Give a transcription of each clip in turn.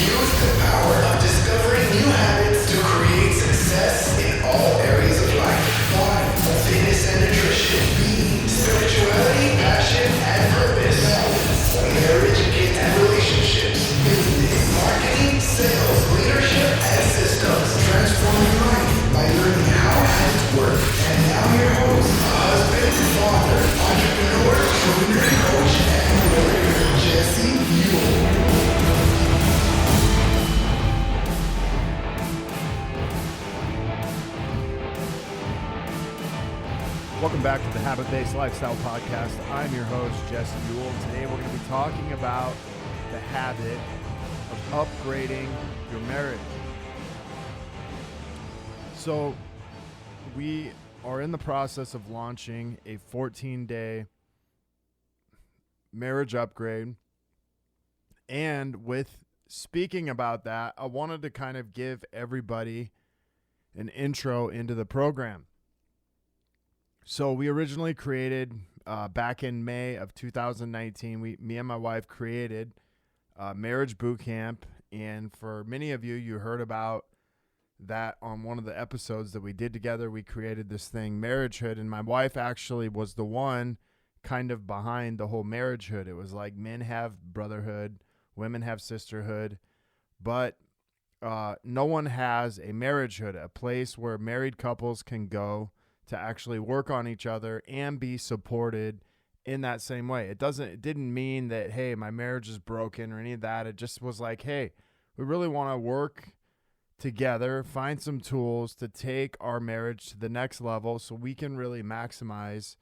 Use the power of discovering new habits to create success in all areas of life. Body, fitness and nutrition, being, spirituality, passion and purpose, balance, marriage, kids and relationships, business, marketing, sales, leadership and systems. Transform your life by learning how habits work. And now your host, husband, father, entrepreneur, trainer, coach, and warrior, Jesse Buell. Welcome back to the Habit-Based Lifestyle Podcast. I'm your host, Jesse Buell. Today we're going to be talking about the habit of upgrading your marriage. So we are in the process of launching a 14-day marriage upgrade. And with speaking about that, I wanted to kind of give everybody an intro into the program. So we originally created back in May of 2019, me and my wife created Marriage Boot Camp. And for many of you, you heard about that on one of the episodes that we did together. We created this thing, Marriagehood, and my wife actually was the one kind of behind the whole Marriagehood. It was like men have brotherhood, women have sisterhood, but no one has a marriagehood, a place where married couples can go to actually work on each other and be supported in that same way. It didn't mean that, hey, my marriage is broken or any of that. It just was like, hey, we really want to work together, find some tools to take our marriage to the next level so we can really maximize,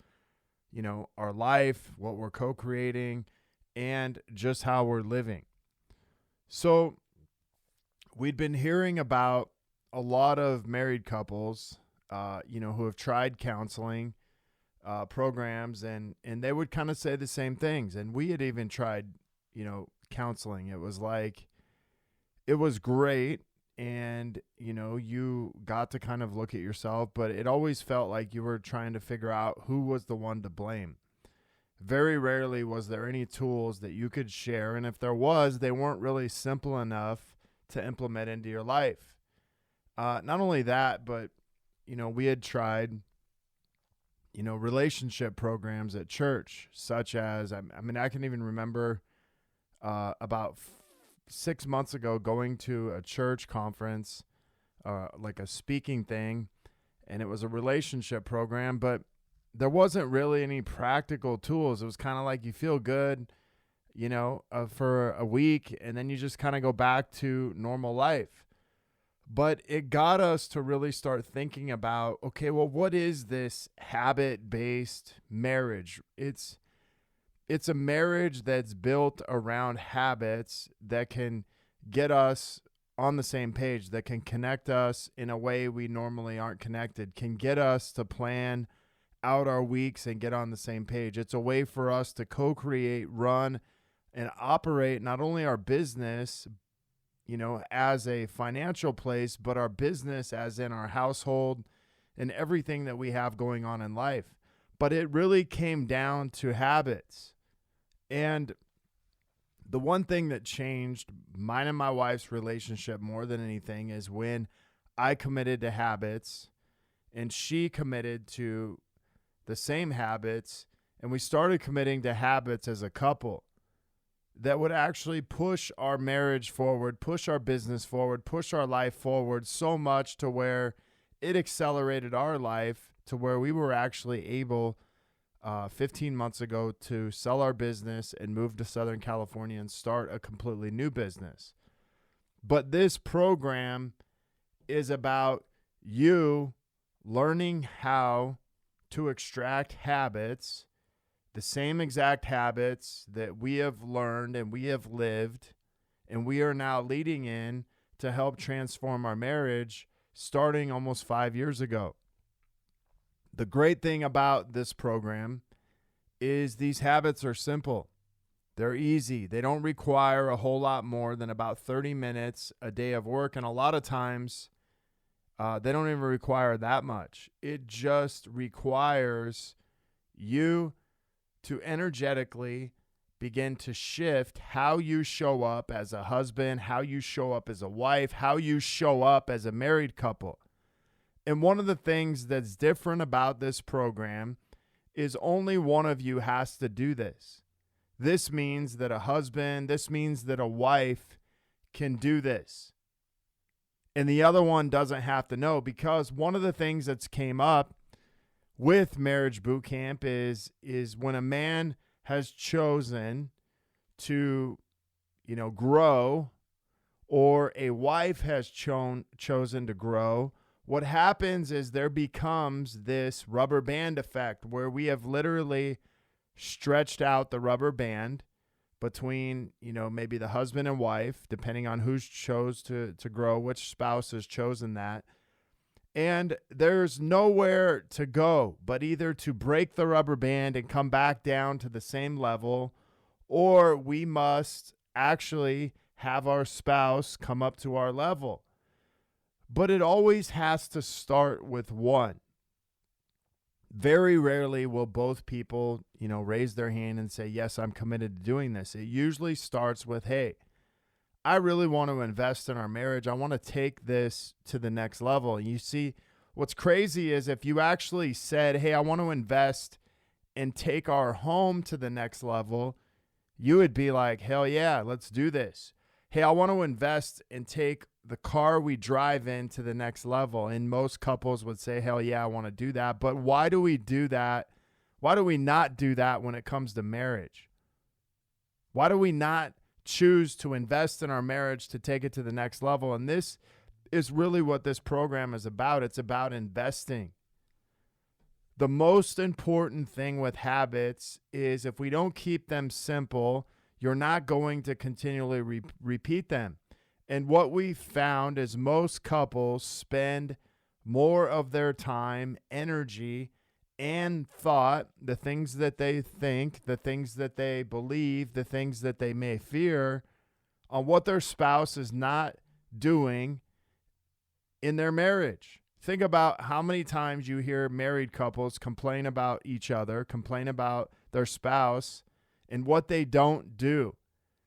our life, what we're co-creating, and just how we're living. So we'd been hearing about a lot of married couples who have tried counseling programs, and they would kind of say the same things. And we had even tried, counseling. It was like, it was great. And, you got to kind of look at yourself, but it always felt like you were trying to figure out who was the one to blame. Very rarely was there any tools that you could share. And if there was, they weren't really simple enough to implement into your life. Not only that, but we had tried, relationship programs at church, such as, I can even remember about 6 months ago going to a church conference, like a speaking thing, and it was a relationship program, but there wasn't really any practical tools. It was kind of like you feel good, for a week, and then you just kind of go back to normal life. But it got us to really start thinking about, okay, well, what is this habit-based marriage? It's a marriage that's built around habits that can get us on the same page, that can connect us in a way we normally aren't connected, can get us to plan out our weeks and get on the same page. It's a way for us to co-create, run, and operate not only our business, as a financial place, but our business as in our household and everything that we have going on in life. But it really came down to habits. And the one thing that changed mine and my wife's relationship more than anything is when I committed to habits and she committed to the same habits, and we started committing to habits as a couple that would actually push our marriage forward, push our business forward, push our life forward so much to where it accelerated our life to where we were actually able 15 months ago to sell our business and move to Southern California and start a completely new business. But this program is about you learning how to extract habits, the same exact habits that we have learned and we have lived, and we are now leading in to help transform our marriage starting almost 5 years ago. The great thing about this program is these habits are simple. They're easy. They don't require a whole lot more than about 30 minutes a day of work, and a lot of times they don't even require that much. It just requires you to energetically begin to shift how you show up as a husband, how you show up as a wife, how you show up as a married couple. And one of the things that's different about this program is only one of you has to do this. This means that a husband, this means that a wife can do this. And the other one doesn't have to know, because one of the things that's came up with Marriage Boot Camp is when a man has chosen to, grow, or a wife has chosen to grow, what happens is there becomes this rubber band effect where we have literally stretched out the rubber band between, maybe the husband and wife, depending on who's chose to grow, which spouse has chosen that. And there's nowhere to go but either to break the rubber band and come back down to the same level, or we must actually have our spouse come up to our level. But it always has to start with one. Very rarely will both people, raise their hand and say, yes, I'm committed to doing this. It usually starts with, hey, I really want to invest in our marriage. I want to take this to the next level. And you see, what's crazy is if you actually said, hey, I want to invest and take our home to the next level, you would be like, hell yeah, let's do this. Hey, I want to invest and take the car we drive in to the next level. And most couples would say, hell yeah, I want to do that. But why do we do that? Why do we not do that when it comes to marriage? Why do we not choose to invest in our marriage to take it to the next level? And this is really what this program is about. It's about investing. The most important thing with habits is if we don't keep them simple, you're not going to continually repeat them. And what we found is most couples spend more of their time, energy, and thought, the things that they think, the things that they believe, the things that they may fear, on what their spouse is not doing in their marriage. Think about how many times you hear married couples complain about each other, complain about their spouse, and what they don't do.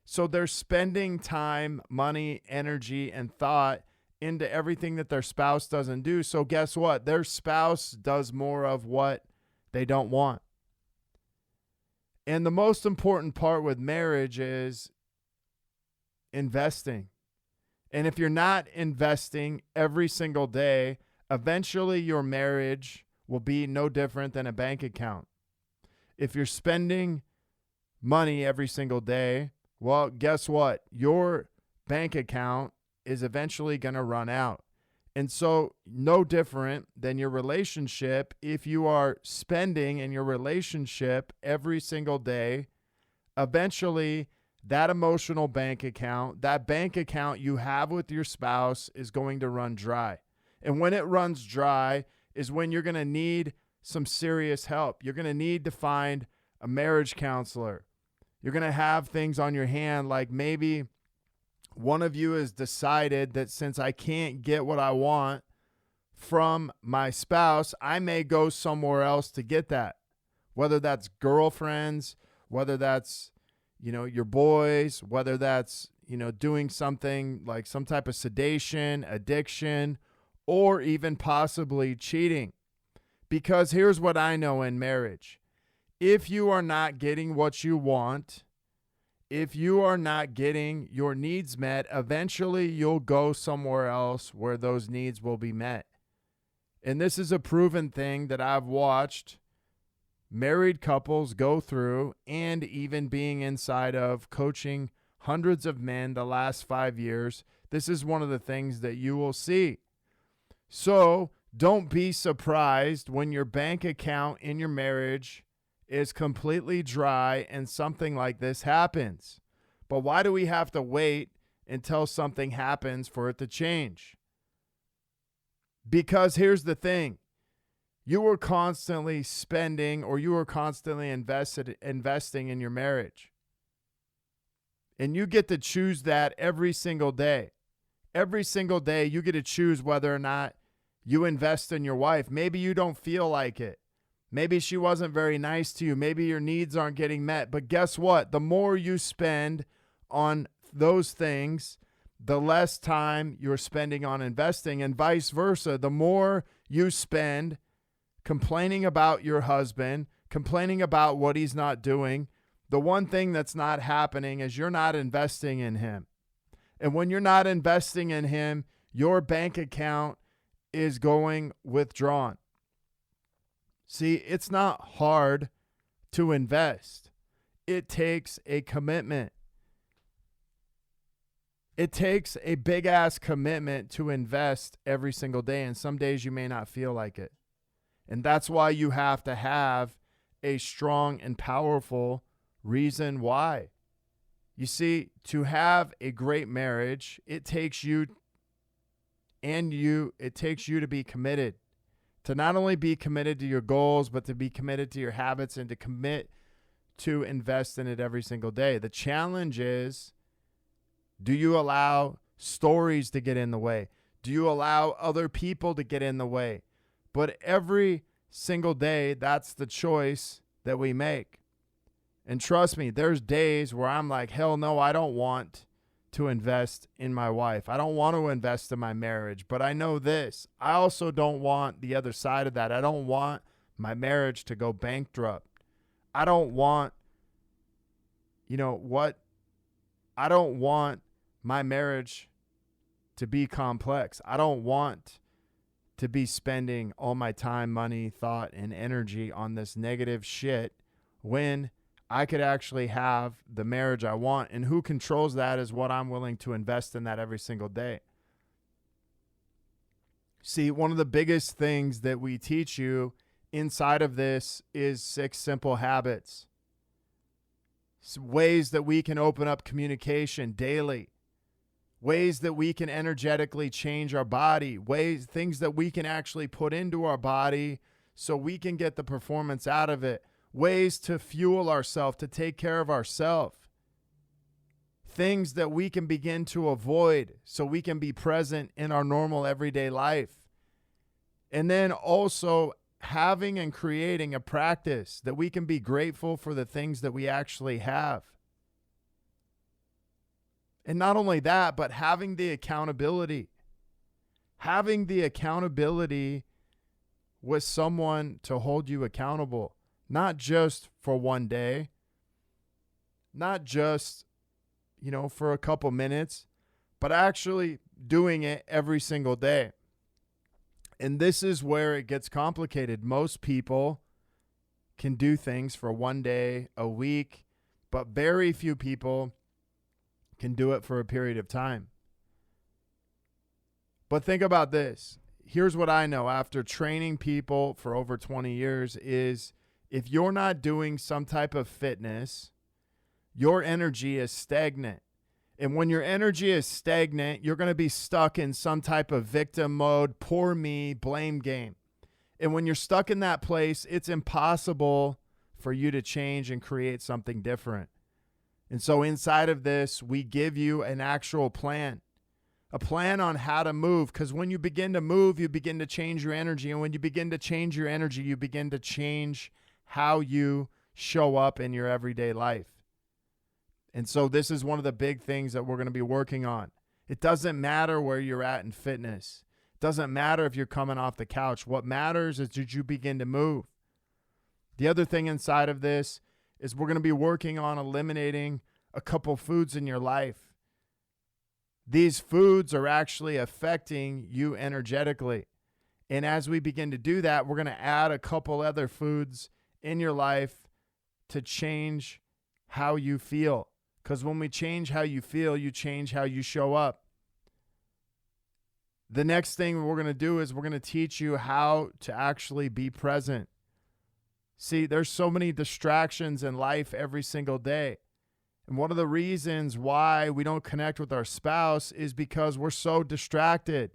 So they're spending time, money, energy, and thought into everything that their spouse doesn't do. So guess what? Their spouse does more of what they don't want. And the most important part with marriage is investing. And if you're not investing every single day, eventually your marriage will be no different than a bank account. If you're spending money every single day, well, guess what? Your bank account is eventually going to run out. And so no different than your relationship. If you are spending in your relationship every single day, eventually that emotional bank account, that bank account you have with your spouse is going to run dry. And when it runs dry is when you're going to need some serious help. You're going to need to find a marriage counselor. You're going to have things on your hand, like maybe one of you has decided that since I can't get what I want from my spouse, I may go somewhere else to get that. Whether that's girlfriends, whether that's, your boys, whether that's, doing something like some type of sedation, addiction, or even possibly cheating. Because here's what I know in marriage. If you are not getting what you want, if you are not getting your needs met, eventually you'll go somewhere else where those needs will be met. And this is a proven thing that I've watched married couples go through, and even being inside of coaching hundreds of men the last 5 years. This is one of the things that you will see. So don't be surprised when your bank account in your marriage is completely dry and something like this happens. But why do we have to wait until something happens for it to change? Because here's the thing. You were constantly spending, or you were constantly investing in your marriage. And you get to choose that every single day. Every single day you get to choose whether or not you invest in your wife. Maybe you don't feel like it. Maybe she wasn't very nice to you. Maybe your needs aren't getting met. But guess what? The more you spend on those things, the less time you're spending on investing, and vice versa. The more you spend complaining about your husband, complaining about what he's not doing, the one thing that's not happening is you're not investing in him. And when you're not investing in him, your bank account is going withdrawn. See, it's not hard to invest. It takes a commitment. It takes a big-ass commitment to invest every single day, and some days you may not feel like it. And that's why you have to have a strong and powerful reason why. You see, to have a great marriage, it takes you to be committed. To not only be committed to your goals, but to be committed to your habits and to commit to invest in it every single day. The challenge is, do you allow stories to get in the way? Do you allow other people to get in the way? But every single day, that's the choice that we make. And trust me, there's days where I'm like, hell no, I don't want to invest in my wife. I don't want to invest in my marriage. But I know this. I also don't want the other side of that. I don't want my marriage to go bankrupt. I don't want, I don't want my marriage to be complex. I don't want to be spending all my time, money, thought, and energy on this negative shit when I could actually have the marriage I want. And who controls that is what I'm willing to invest in that every single day. See, one of the biggest things that we teach you inside of this is 6 simple habits. Ways that we can open up communication daily. Ways that we can energetically change our body. Things that we can actually put into our body so we can get the performance out of it. Ways to fuel ourselves, to take care of ourselves. Things that we can begin to avoid so we can be present in our normal everyday life. And then also having and creating a practice that we can be grateful for the things that we actually have. And not only that, but having the accountability. Having the accountability with someone to hold you accountable. Not just for one day. Not just, for a couple minutes. But actually doing it every single day. And this is where it gets complicated. Most people can do things for one day, a week. But very few people can do it for a period of time. But think about this. Here's what I know after training people for over 20 years is if you're not doing some type of fitness, your energy is stagnant. And when your energy is stagnant, you're going to be stuck in some type of victim mode, poor me, blame game. And when you're stuck in that place, it's impossible for you to change and create something different. And so inside of this, we give you an actual plan, a plan on how to move. Because when you begin to move, you begin to change your energy. And when you begin to change your energy, you begin to change how you show up in your everyday life. And so this is one of the big things that we're going to be working on. It doesn't matter where you're at in fitness. It doesn't matter if you're coming off the couch. What matters is did you begin to move? The other thing inside of this is we're going to be working on eliminating a couple foods in your life. These foods are actually affecting you energetically. And as we begin to do that, we're going to add a couple other foods in your life to change how you feel. Because when we change how you feel, you change how you show up. The next thing we're going to do is we're going to teach you how to actually be present. See, there's so many distractions in life every single day. And one of the reasons why we don't connect with our spouse is because we're so distracted.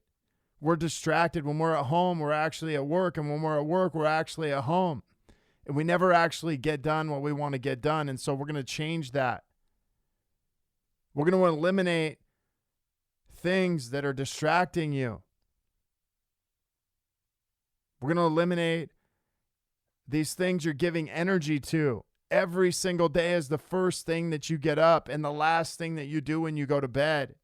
We're distracted. When we're at home, we're actually at work. And when we're at work, we're actually at home. And we never actually get done what we want to get done. And so we're going to change that. We're going to eliminate things that are distracting you. We're going to eliminate These things you're giving energy to every single day is the first thing that you get up and the last thing that you do when you go to bed.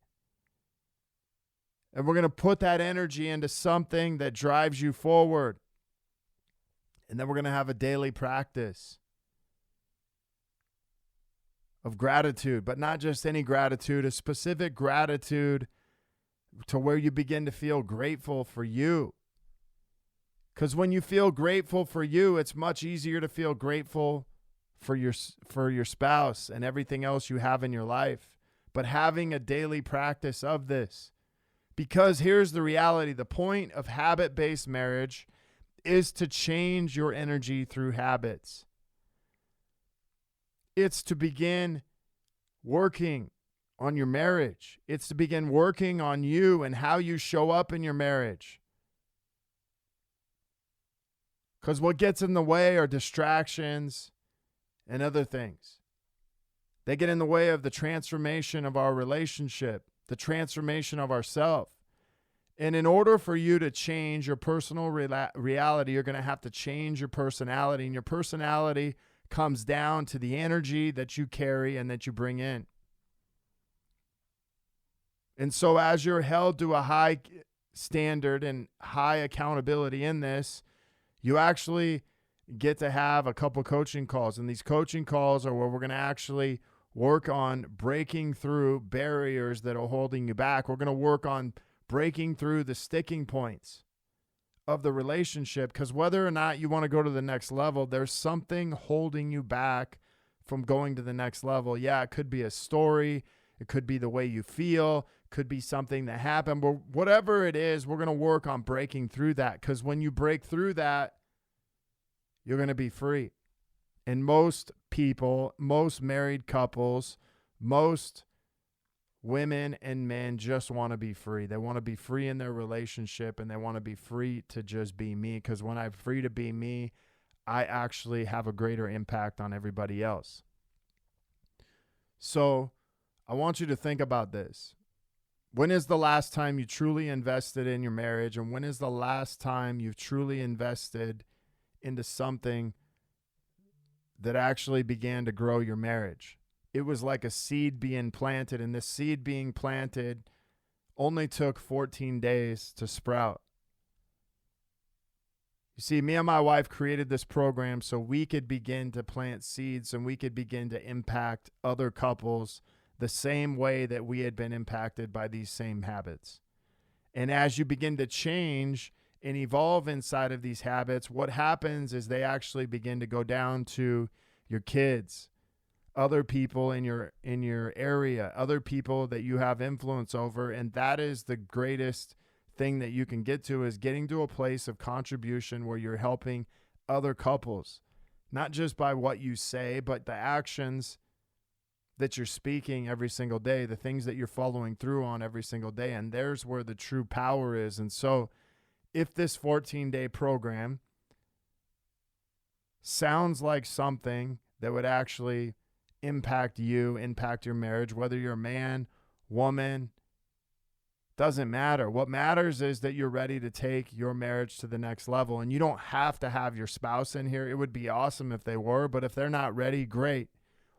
And we're going to put that energy into something that drives you forward. And then we're going to have a daily practice of gratitude, but not just any gratitude, a specific gratitude to where you begin to feel grateful for you. Because when you feel grateful for you, it's much easier to feel grateful for your spouse and everything else you have in your life. But having a daily practice of this, because here's the reality, the point of habit-based marriage is to change your energy through habits. It's to begin working on your marriage. It's to begin working on you and how you show up in your marriage. Because what gets in the way are distractions and other things. They get in the way of the transformation of our relationship, the transformation of ourselves. And in order for you to change your personal reality, you're going to have to change your personality. And your personality comes down to the energy that you carry and that you bring in. And so as you're held to a high standard and high accountability in this, you actually get to have a couple coaching calls. And these coaching calls are where we're going to actually work on breaking through barriers that are holding you back. We're going to work on breaking through the sticking points of the relationship, because whether or not you want to go to the next level, there's something holding you back from going to the next level. Yeah, it could be a story. It could be the way you feel. Could be something that happened. But whatever it is, we're going to work on breaking through that, because when you break through that, you're going to be free. And most people, most married couples, most women and men just want to be free. They want to be free in their relationship, and they want to be free to just be me, because when I'm free to be me, I actually have a greater impact on everybody else. So I want you to think about this. When is the last time you truly invested in your marriage? And when is the last time you've truly invested into something that actually began to grow your marriage? It was like a seed being planted, and this seed being planted only took 14 days to sprout. You see, me and my wife created this program so we could begin to plant seeds and we could begin to impact other couples the same way that we had been impacted by these same habits. And as you begin to change and evolve inside of these habits, what happens is they actually begin to go down to your kids, other people in your area, other people that you have influence over. And that is the greatest thing that you can get to, is getting to a place of contribution where you're helping other couples, not just by what you say, but the actions that you're speaking every single day, the things that you're following through on every single day. And there's where the true power is. And so if this 14-day program sounds like something that would actually impact you, impact your marriage, whether you're a man, woman, doesn't matter. What matters is that you're ready to take your marriage to the next level. And you don't have to have your spouse in here. It would be awesome if they were, but if they're not ready, great.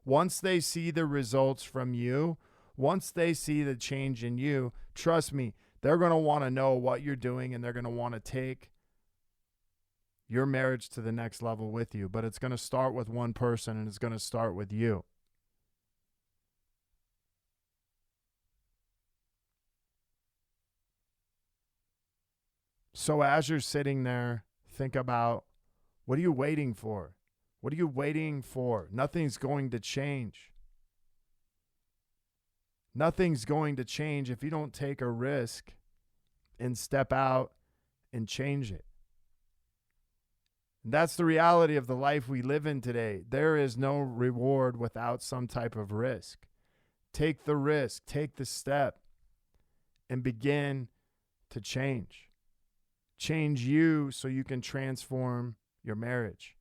Once they see the results from you, once they see the change in you, trust me, they're going to want to know what you're doing, and they're going to want to take your marriage to the next level with you. But it's going to start with one person, and it's going to start with you. So as you're sitting there, think about, what are you waiting for? What are you waiting for? Nothing's going to change. Nothing's going to change if you don't take a risk and step out and change it. And that's the reality of the life we live in today. There is no reward without some type of risk. Take the risk, take the step, and begin to change. Change you so you can transform your marriage.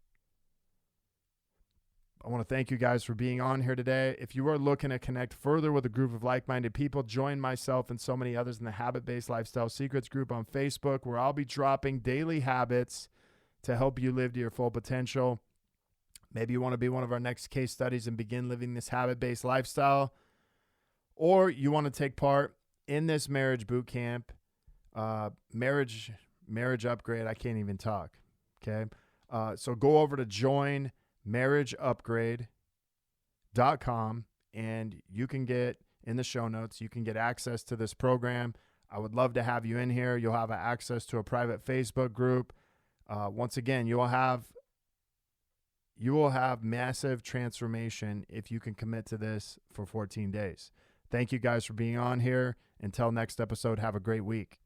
I want to thank you guys for being on here today. If you are looking to connect further with a group of like-minded people, join myself and so many others in the Habit-Based Lifestyle Secrets group on Facebook, where I'll be dropping daily habits to help you live to your full potential. Maybe you want to be one of our next case studies and begin living this habit-based lifestyle, or you want to take part in this marriage boot camp, marriage upgrade. I can't even talk. Okay. So go over to joinmarriageupgrade.com and you can get in the show notes, you can get access to this program. I would love to have you in here. You'll have access to a private Facebook group. Once again, you will have massive transformation if you can commit to this for 14 days. Thank you guys for being on here. Until next episode, have a great week.